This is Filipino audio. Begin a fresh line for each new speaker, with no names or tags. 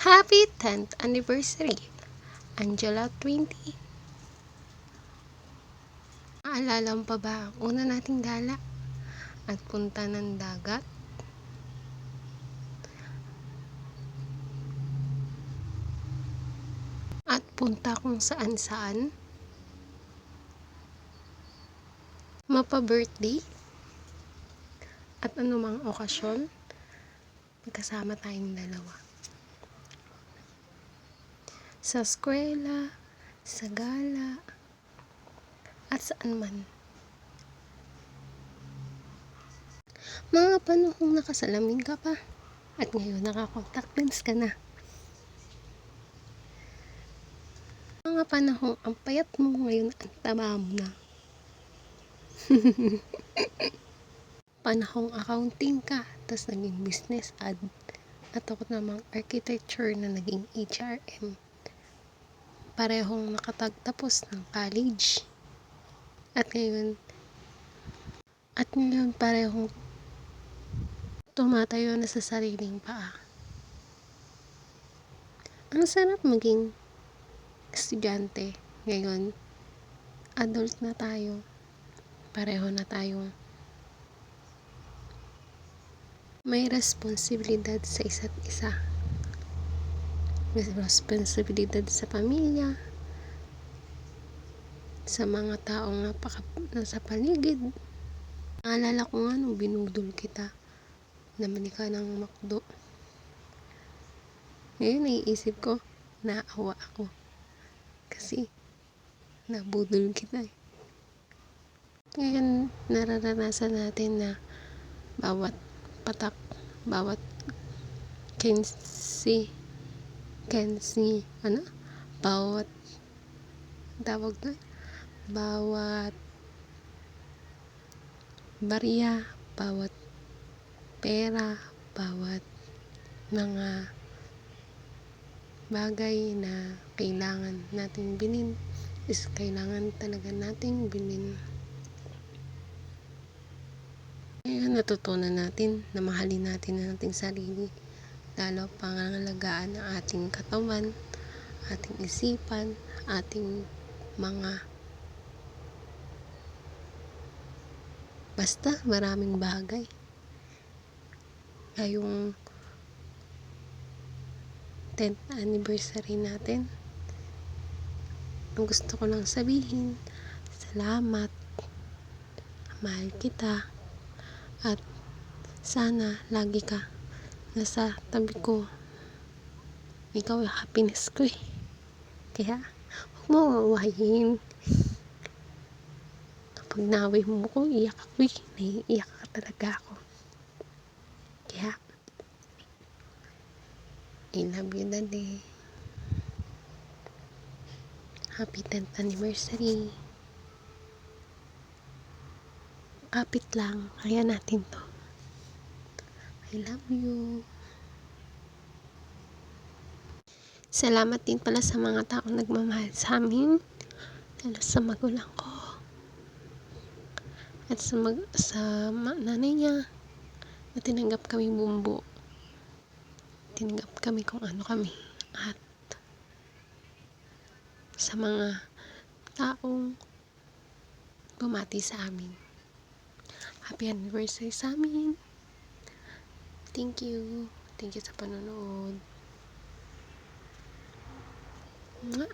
Happy 10th anniversary, Angela 20. Maalala mo pa ba ang una nating gala at punta ng dagat? At punta kung saan saan? Mapa-birthday? At anumang okasyon? Magkasama tayong dalawa. Sa eskwela, sa gala, at saan man. Mga panahong nakasalamin ka pa at ngayon naka-contact lens ka na. Mga panahong ang payat mo ngayon ang taba mo na. Panahong accounting ka tapos naging business ad at ako namang architecture na naging HRM. Parehong nakatagtapos ng college at ngayon parehong tumatayo na sa sariling paa. Ang sarap maging estudyante. Ngayon adult na tayo, pareho na tayong may responsibilidad sa isa't isa. May responsibilidad sa pamilya, sa mga taong nasa paligid. Naalala ko nga nung binudol kita, namili ka ng McDo. Ngayon naiisip ko, naawa ako. Kasi, nabudol kita eh. Ngayon, nararanasan natin na bawat patak, bawat bawat tawag na, bawat barya, bawat pera, bawat mga bagay na kailangan nating bilhin is kailangan talaga nating bilhin. Ngayon natutunan natin na mahalin natin ang ating sarili, lalo pangangalagaan ang ating katawan, ating isipan, ating mga basta maraming bagay. Ngayong 10th anniversary natin, ang gusto ko lang sabihin, salamat, mahal kita, at sana lagi ka nasa tabi ko. Ikaw yung happiness ko eh. Kaya huwag mo awayin. Kapag naway mo ko, iyak ako eh. Naiiyak ka talaga ako. Kaya I love you, Daddy. Happy 10th anniversary. Kapit lang, kaya natin to. I love you. Salamat din pala sa mga taong nagmamahal sa amin, lalo sa magulang ko at sa nanay niya na tinanggap kami bumbu. Tinanggap kami kung ano kami, at sa mga taong bumati sa amin. Happy anniversary sa amin. Thank you. Thank you sa panonood. Mwah.